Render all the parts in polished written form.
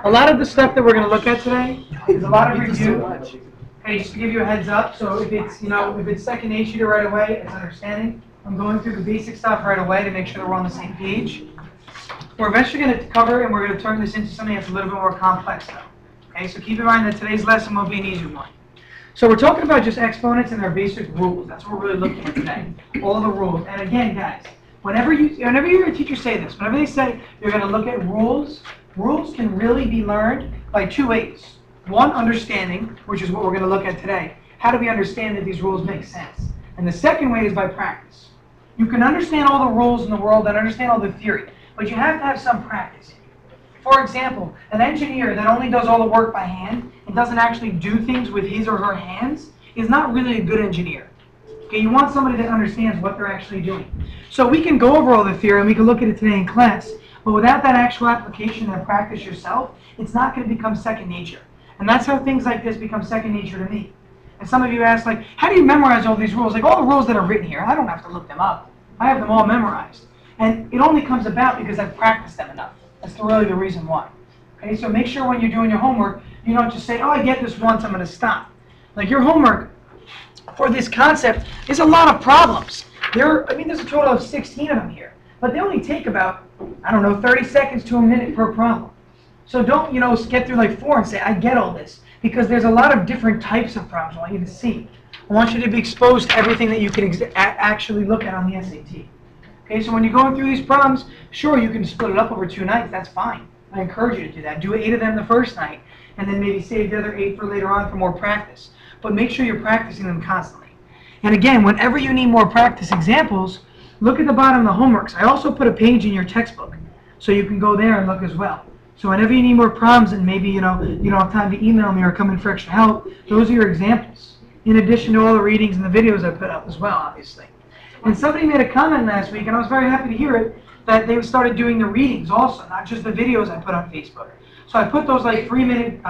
A lot of the stuff that we're going to look at today is a lot of review. Okay, just to give you a heads up, so if it's, if it's second nature to right away, it's understanding. I'm going through the basic stuff right away to make sure that we're on the same page. We're eventually going to cover and we're going to turn this into something that's a little bit more complex though. Okay, so keep in mind that today's lesson won't be an easy one. So we're talking about just exponents and their basic rules. That's what we're really looking at today. All the rules. And again, guys, whenever you hear a teacher say this, whenever they say you're going to look at rules, rules can really be learned by two ways. One, understanding, which is what we're going to look at today. How do we understand that these rules make sense? And the second way is by practice. You can understand all the rules in the world and understand all the theory, but you have to have some practice. For example, an engineer that only does all the work by hand and doesn't actually do things with his or her hands is not really a good engineer. Okay, you want somebody that understands what they're actually doing. So we can go over all the theory and we can look at it today in class, but without that actual application and practice yourself, it's not going to become second nature. And that's how things like this become second nature to me. And some of you ask, like, how do you memorize all these rules? Like, all the rules that are written here, I don't have to look them up. I have them all memorized. And it only comes about because I've practiced them enough. That's really the reason why. Okay, so make sure when you're doing your homework, you don't just say, oh, I get this once, I'm going to stop. Like, your homework for this concept is a lot of problems. There's a total of 16 of them here. But they only take about, 30 seconds to a minute per problem. So don't, get through like 4 and say, I get all this. Because there's a lot of different types of problems I want you to see. I want you to be exposed to everything that you can actually look at on the SAT. Okay, so when you're going through these problems, sure, you can split it up over 2 nights. That's fine. I encourage you to do that. Do 8 of them the first night, and then maybe save the other 8 for later on for more practice. But make sure you're practicing them constantly. And again, whenever you need more practice examples, look at the bottom of the homeworks. I also put a page in your textbook, so you can go there and look as well. So whenever you need more problems and maybe you don't have time to email me or come in for extra help, those are your examples. In addition to all the readings and the videos I put up as well, obviously. And somebody made a comment last week, and I was very happy to hear it, that they started doing the readings also, not just the videos I put on Facebook. So I put those like 3-minute,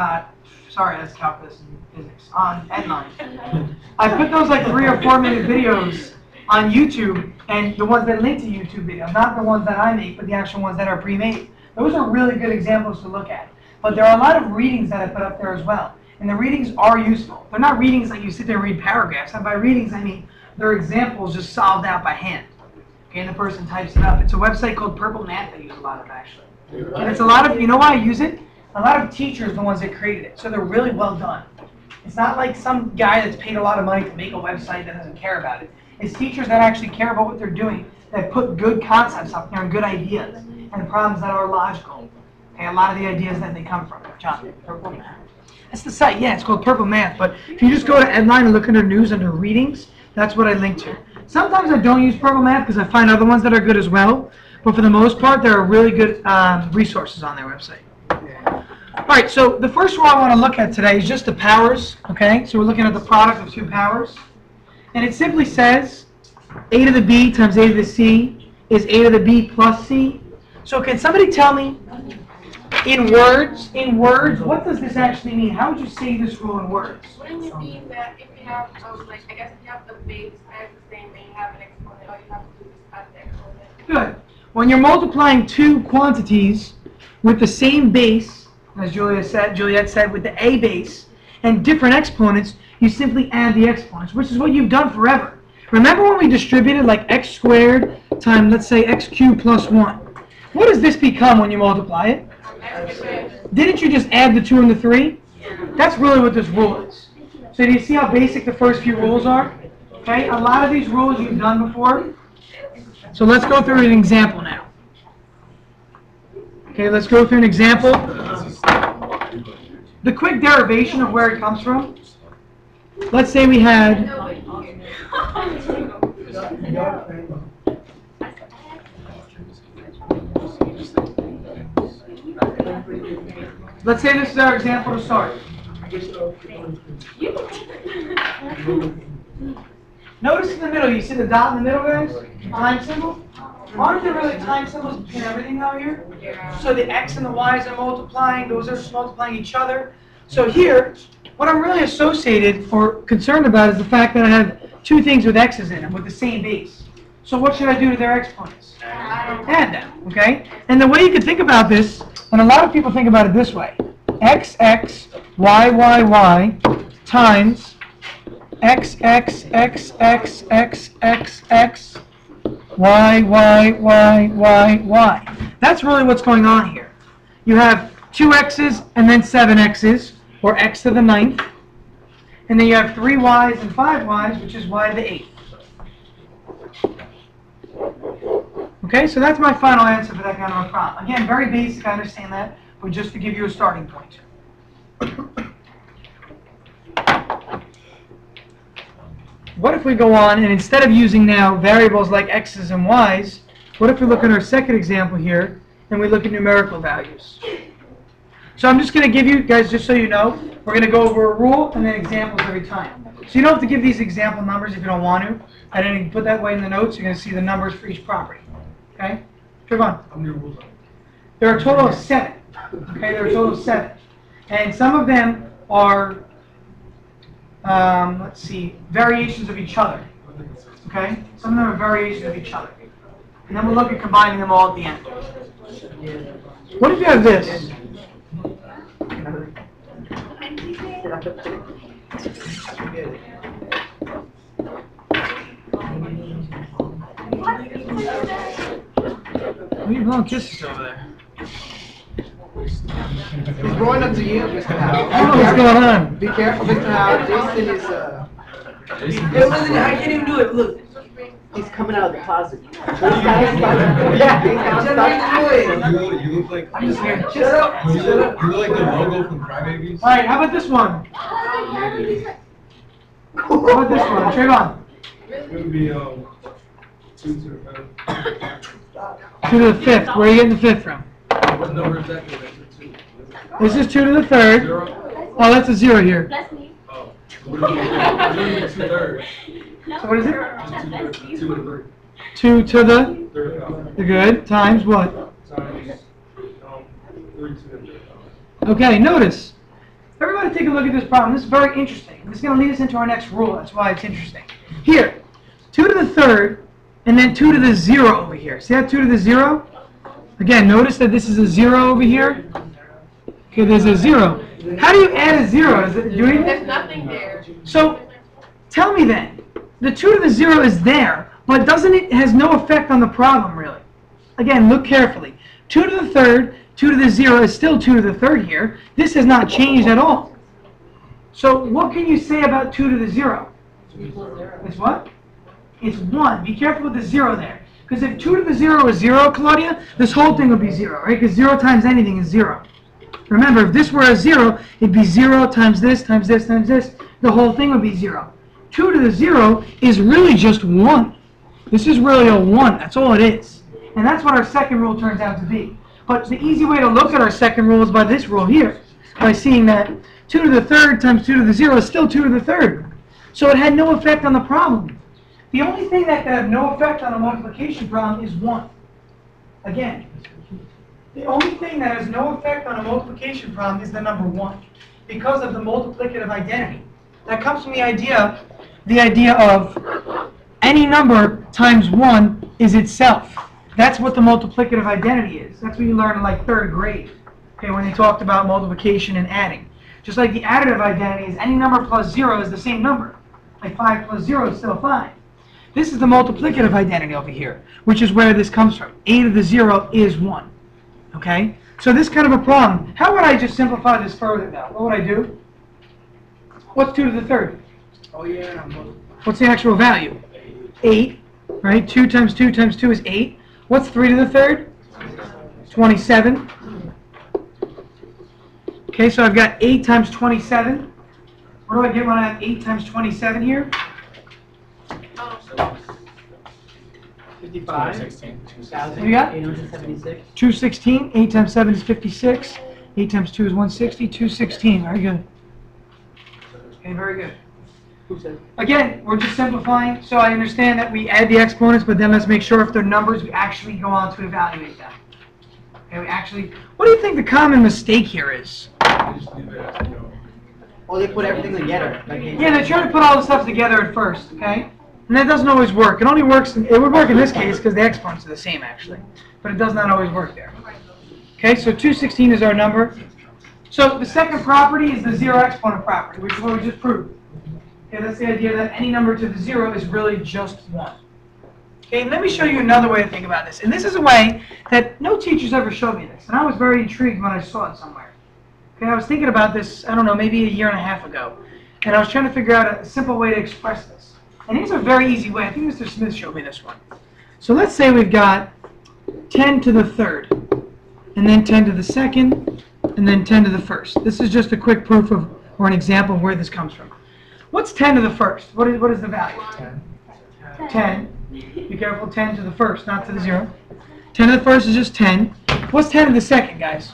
sorry, that's calculus and physics, on N9. I put those like 3 or 4-minute videos on YouTube, and the ones that link to YouTube videos, not the ones that I make, but the actual ones that are pre-made. Those are really good examples to look at. But there are a lot of readings that I put up there as well. And the readings are useful. They're not readings like you sit there and read paragraphs. And by readings, I mean they're examples just solved out by hand. Okay, and the person types it up. It's a website called Purple Math I use a lot of, actually. And it's a lot of, you know why I use it? A lot of teachers are the ones that created it. So they're really well done. It's not like some guy that's paid a lot of money to make a website that doesn't care about it. It's teachers that actually care about what they're doing, that put good concepts up there and good ideas and problems that are logical. Okay, a lot of the ideas that they come from. John, Purple Math. That's the site, yeah, it's called Purple Math. But if you just go to Headline and look under news, under readings, that's what I link to. Sometimes I don't use Purple Math because I find other ones that are good as well. But for the most part, there are really good resources on their website. All right, so the first one I want to look at today is just the powers, okay? So we're looking at the product of 2 powers. And it simply says a to the b times a to the c is a to the b plus c. So can somebody tell me, in words, what does this actually mean? How would you say this rule in words? Wouldn't it mean that if you have, I guess if you have the base as the same and you have an exponent, all you have to do is add the exponent? Good. When you're multiplying 2 quantities with the same base, as Juliet said, with the a base, and different exponents, you simply add the exponents, which is what you've done forever. Remember when we distributed like x squared times, let's say, x cubed plus 1? What does this become when you multiply it? Didn't you just add the 2 and the 3? That's really what this rule is. So do you see how basic the first few rules are? Okay, a lot of these rules you've done before. So let's go through an example now. Okay, let's go through an example. The quick derivation of where it comes from. Let's say we had let's say this is our example to start. Notice in the middle, you see the dot in the middle, guys? Time symbol? Aren't there really time symbols in everything out here? So the x and the y's are multiplying, those are multiplying each other. So here, what I'm really associated or concerned about is the fact that I have 2 things with x's in them, with the same base. So what should I do to their exponents? Add them, okay? And the way you can think about this And a lot of people think about it this way. X, X, Y, Y, Y times X, X, X, X, X, X, X, Y, Y, Y, Y, Y. That's really what's going on here. You have 2 X's and then 7 X's, or X to the 9th. And then you have 3 Y's and 5 Y's, which is Y to the 8th. Okay, so that's my final answer for that kind of a problem. Again, very basic, I understand that, but just to give you a starting point. What if we go on, and instead of using now variables like X's and Y's, what if we look at our second example here, and we look at numerical values? So I'm just going to give you guys, just so you know, we're going to go over a rule and then examples every time. So you don't have to give these example numbers if you don't want to. I didn't put that way in the notes. You're going to see the numbers for each property. Okay? Trayvon. There are a total of 7. Okay, there are a total of 7. And some of them are, let's see, variations of each other. Okay? Some of them are variations of each other. And then we'll look at combining them all at the end. What if you have this? What are you blowing kisses over there? He's going up to you, Mr. Howard. I don't know what's going on. Be careful, Mr. Howard. Jason is, Hey, listen, I can't even do it. Look, he's coming out of the closet. You look like I'm just here. Shut up. you look like the logo from Crybabies. All right, how about this one? How about this one? Trayvon. It would be 2 to the 5th. 2 to the 5th. Where are you getting the 5th from? What number is that? This is 2 to the 3rd. 0? Oh, that's a 0 here. That's me. Oh. It would be 2/3. So what is it? 2 to the 2 to the 3rd. good times what? Times 3 to the 3rd. Okay, notice. Everybody take a look at this problem. This is very interesting. This is going to lead us into our next rule. That's why it's interesting. Here, 2 to the 3rd, and then 2 to the 0 over here. See that 2 to the 0? Again, notice that this is a 0 over here. Okay, there's a 0. How do you add a 0? Is it doing There's it? nothing there. So, tell me then. The 2 to the 0 is there, but doesn't it has no effect on the problem, really? Again, look carefully. 2 to the 3rd, 2 to the 0 is still 2 to the 3rd here. This has not changed at all. So what can you say about 2 to the 0? It's what? It's 1. Be careful with the 0 there. Because if 2 to the 0 is 0, Claudia, this whole thing would be 0, right? Because 0 times anything is 0. Remember, if this were a 0, it'd be 0 times this, times this, times this. The whole thing would be 0. 2 to the 0 is really just 1. This is really a 1. That's all it is. And that's what our second rule turns out to be. But the easy way to look at our second rule is by this rule here. By seeing that 2 to the 3rd times 2 to the 0 is still 2 to the 3rd. So it had no effect on the problem. The only thing that can have no effect on a multiplication problem is 1. Again, the only thing that has no effect on a multiplication problem is the number 1. Because of the multiplicative identity. That comes from the idea of any number times 1 is itself. That's what the multiplicative identity is. That's what you learn in like 3rd grade, okay, when they talked about multiplication and adding. Just like the additive identity is any number plus 0 is the same number. Like 5 plus 0 is still 5. This is the multiplicative identity over here, which is where this comes from. A to the 0 is 1. Okay? So this kind of a problem. How would I just simplify this further now? What would I do? What's 2 to the 3rd? oh yeah, What's the actual value? 8, right? 2 times 2 times 2 is 8. What's 3 to the 3rd? 27. Okay, so I've got 8 times 27. What do I get when I have 8 times 27 here? 55. What do you got? 876. 216. 8 times 7 is 56. 8 times 2 is 160. 216. Very good. Okay, very good. Who said? Again, we're just simplifying, so I understand that we add the exponents, but then let's make sure if they're numbers, we actually go on to evaluate them. Okay, we actually, what do you think the common mistake here is? Well, they put everything together. Like Yeah, they try to put all the stuff together at first, okay? And that doesn't always work. It only works, it would work in this case because the exponents are the same, actually. But it does not always work there. Okay, so 216 is our number. So the second property is the zero exponent property, which is what we just proved. Okay, that's the idea that any number to the zero is really just 1. Okay, let me show you another way to think about this. And this is a way that no teachers ever showed me this. And I was very intrigued when I saw it somewhere. Okay, I was thinking about this, I don't know, maybe a year and a half ago. And I was trying to figure out a simple way to express this. And here's a very easy way. I think Mr. Smith showed me this one. So let's say we've got 10 to the third, and then 10 to the second, and then 10 to the first. This is just a quick proof of, or an example of where this comes from. What's 10 to the first? What is the value? 10. Be careful, 10 to the first, not to the 0. 10 to the first is just 10. What's 10 to the second, guys?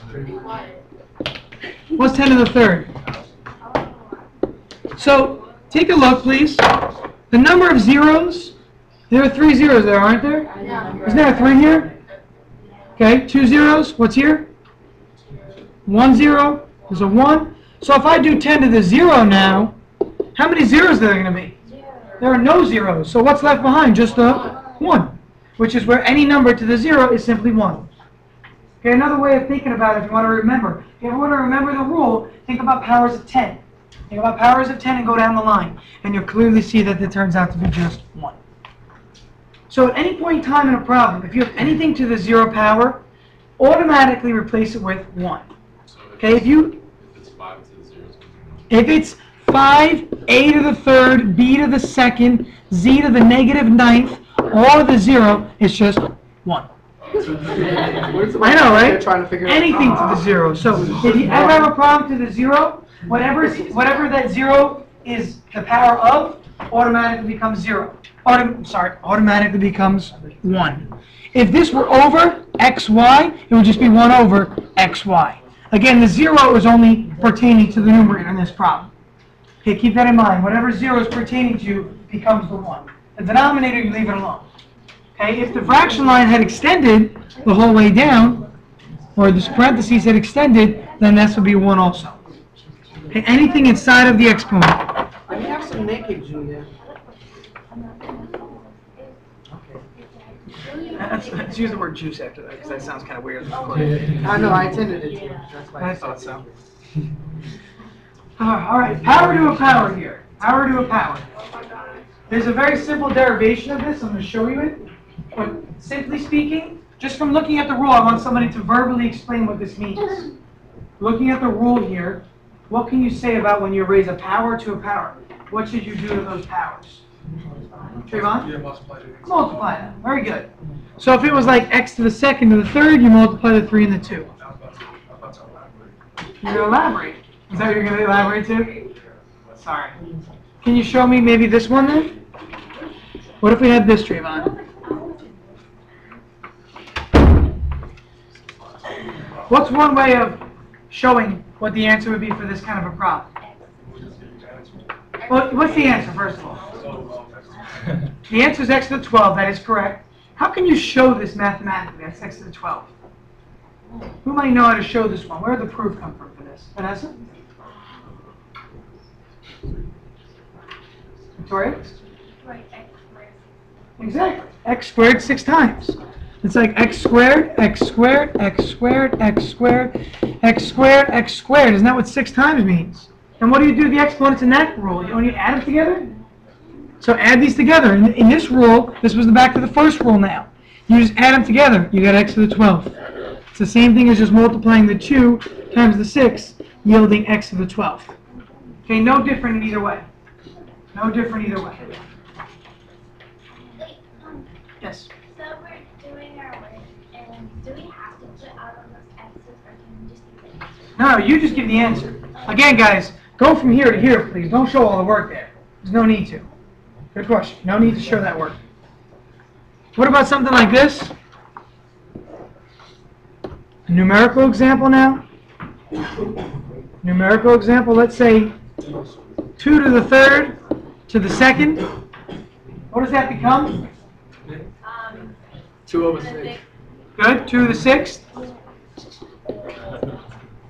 What's 10 to the third? So, take a look, please. The number of zeros, there are 3 zeros there, aren't there? Isn't there a 3 here? Okay, 2 zeros, what's here? 1 0, there's a 1. So if I do 10 to the 0 now, how many zeros are there going to be? There are no zeros. So what's left behind? Just a 1, which is where any number to the 0 is simply 1. Okay, another way of thinking about it, if you want to remember. If you want to remember the rule, think about powers of 10. Think about powers of 10 and go down the line. And you'll clearly see that it turns out to be just 1. So at any point in time in a problem, if you have anything to the 0 power, automatically replace it with 1. Okay, if it's 5 to the 0, if it's 5, a to the third, b to the second, z to the negative ninth, all of the 0 is just 1. I know, right? Trying to figure anything to the 0. So if you ever have a problem to the 0, whatever that 0 is the power of, automatically becomes 0. Automatically becomes 1. If this were over xy, it would just be 1 over xy. Again, the 0 is only pertaining to the numerator in this problem. Okay, keep that in mind. Whatever 0 is pertaining to becomes the 1. The denominator, you leave it alone. Okay, if the fraction line had extended the whole way down, or this parentheses had extended, then this would be 1 also. Okay, anything inside of the exponent. Let me have some naked, Julia. Let's use the word juice after that, because that sounds kind of weird. I know, I intended it to. That's why I thought so. All right, power to a power here. Power to a power. There's a very simple derivation of this. I'm going to show you it. But simply speaking, just from looking at the rule, I want somebody to verbally explain what this means. Looking at the rule here, what can you say about when you raise a power to a power? What should you do to those powers? Trayvon? Yeah, multiply it. Multiply them. Very good. So if it was like x to the second to the third, you multiply the 3 and the 2. I'm about to elaborate. You're going to elaborate. Is that what you're going to elaborate to? Sorry. Can you show me maybe this one then? What if we had this, Trayvon? What's one way of showing what the answer would be for this kind of a problem? Well, what's the answer, first of all? The answer is x to the 12. That is correct. How can you show this mathematically? That's x to the 12. Who might know how to show this one? Where did the proof come from for this? Vanessa? Victoria? Exactly. X squared 6 times. It's like x squared, x squared, x squared, x squared, x squared, x squared. Isn't that what 6 times means? And what do you do to the exponents in that rule? You only add them together? So add these together. In this rule, this was the back to the first rule now. You just add them together. You got x to the 12. It's the same thing as just multiplying the 2 times the 6, yielding x to the 12. Okay, no different in either way. No different either way. Yes? So we're doing our work, and do we have to put all of those x's, or can we just use the answer? No, you just give the answer. Again, guys, go from here to here, please. Don't show all the work there. There's no need to. Good question. No need to show that work. What about something like this? A numerical example now. Numerical example, let's say 2 to the third to the second. What does that become? 2 over 6. Good. 2 to the 6th.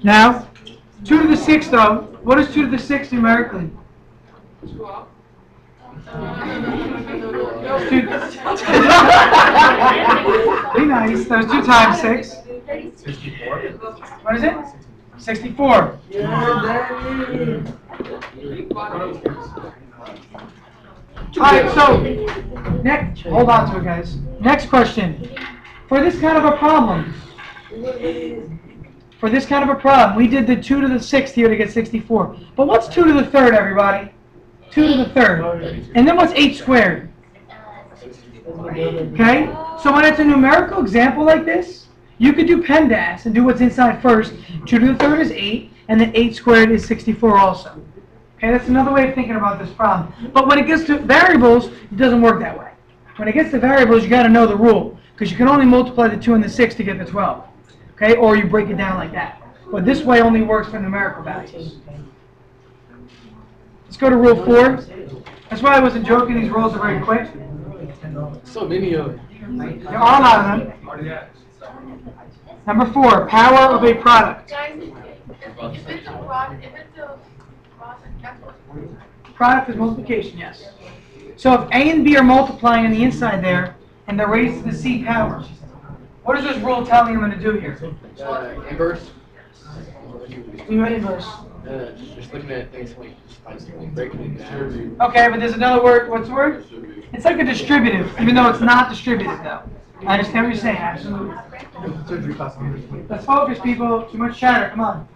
Now, 2 to the 6th, though. What is 2 to the 6th numerically? 12. Be nice. There's 2 times 6. 64. What is it? 64. Alright, so, next, hold on to it, guys. Next question. For this kind of a problem, we did the 2 to the 6th here to get 64. But what's 2 to the 3rd, everybody? 2 to the 3rd. And then what's 8 squared? Okay? So when it's a numerical example like this, you could do PEMDAS and do what's inside first. 2 to the 3rd is 8, and then 8 squared is 64 also. Okay, that's another way of thinking about this problem. But when it gets to variables, it doesn't work that way. When it gets to variables, you got to know the rule, because you can only multiply the 2 and the 6 to get the 12. Okay, or you break it down like that. But this way only works for numerical values. Let's go to rule 4. That's why I wasn't joking, these rules are very quick. So many of it. There are a lot of them. Number 4, power of a product. Guys, if it's a product, that's what. Product is multiplication, yes. So if A and B are multiplying on the inside there, and they're raised to the C power, what does this rule tell me I'm going to do here? Inverse. We went inverse. Just looking at things like breaking it down. Okay, but there's another word. What's the word? It's like a distributive, even though it's not distributive, though. I understand what you're saying, absolutely. Let's focus, people. Too much chatter, come on.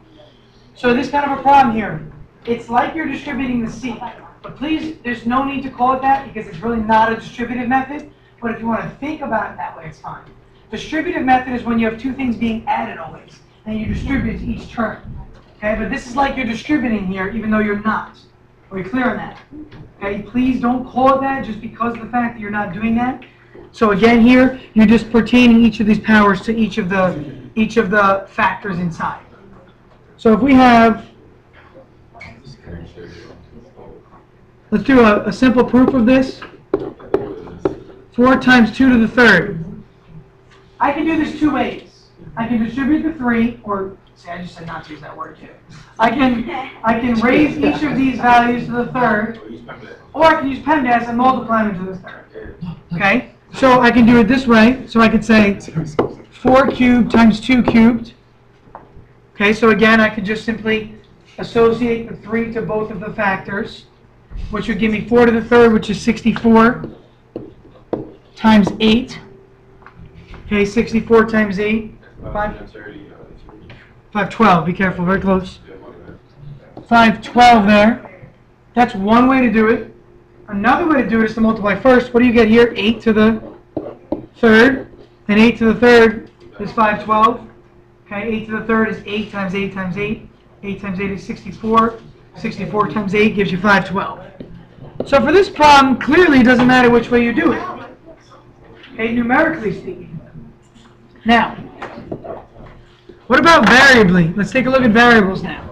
So this kind of a problem here. It's like you're distributing the C. But please, there's no need to call it that because it's really not a distributive method. But if you want to think about it that way, it's fine. Distributive method is when you have two things being added always, and you distribute to each term. Okay, but this is like you're distributing here, even though you're not. Are we clear on that? Okay, please don't call it that just because of the fact that you're not doing that. So again, here you're just pertaining each of these powers to each of the factors inside. So if we have, let's do a simple proof of this. 4 times 2 to the 3rd. I can do this two ways. I can distribute the 3, or see, I just said not to use that word too. I can raise each of these values to the 3rd, or I can use PEMDAS and multiply them to the 3rd. Okay? So I can do it this way. So I could say 4 cubed times 2 cubed. Okay, so again, I could just simply associate the 3 to both of the factors, which would give me 4 to the 3rd, which is 64, times 8. Okay, 64 times 8. 512, be careful, very close. 512 there. That's one way to do it. Another way to do it is to multiply first. What do you get here? 8 to the 3rd. And 8 to the 3rd is 512. Okay, 8 to the 3rd is 8 times 8 times 8. 8 times 8 is 64. 64 times 8 gives you 512. So for this problem, clearly it doesn't matter which way you do it. Okay, numerically speaking. Now, what about variably? Let's take a look at variables now.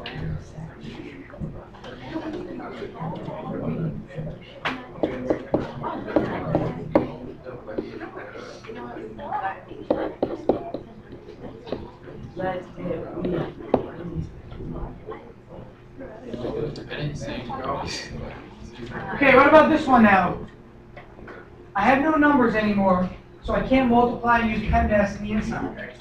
Okay, what about this one now? I have no numbers anymore, so I can't multiply and use PEMDAS in the inside.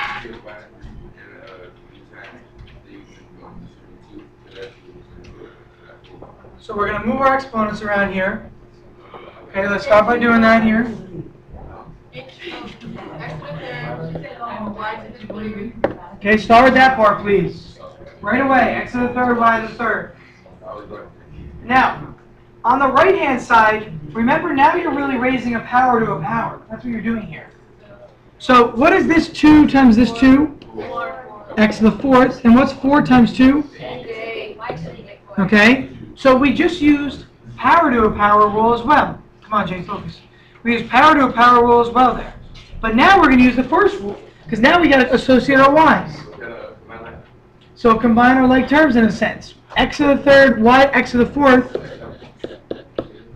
So we're going to move our exponents around here. Okay, let's start by doing that here. Okay, start with that part, please. Right away, x to the 3rd, y to the 3rd. Now, on the right-hand side, remember now you're really raising a power to a power. That's what you're doing here. So what is this 2 times this 2? X to the 4th. And what's 4 times 2? Okay, so we just used power to a power rule as well. Come on, Jay, focus. We used power to a power rule as well there. But now we're going to use the first rule, because now we got to associate our y's. So combine our like terms in a sense. X to the 3rd, y, x to the 4th.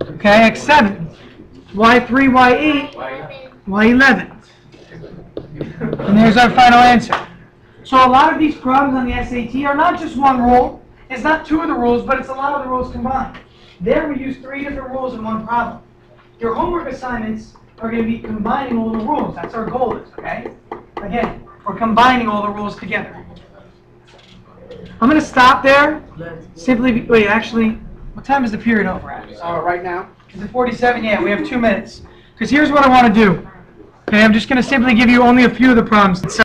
Okay, x7. y3, y8, y11. And there's our final answer. So a lot of these problems on the SAT are not just one rule. It's not 2 of the rules, but it's a lot of the rules combined. There we use 3 different rules in one problem. Your homework assignments are going to be combining all the rules. That's our goal is, okay? Again, for We're combining all the rules together. I'm going to stop there. Wait, actually, what time is the period over at? Right now? Is it 47? Yeah, we have 2 minutes. Because here's what I want to do. Okay, I'm just going to simply give you only a few of the problems.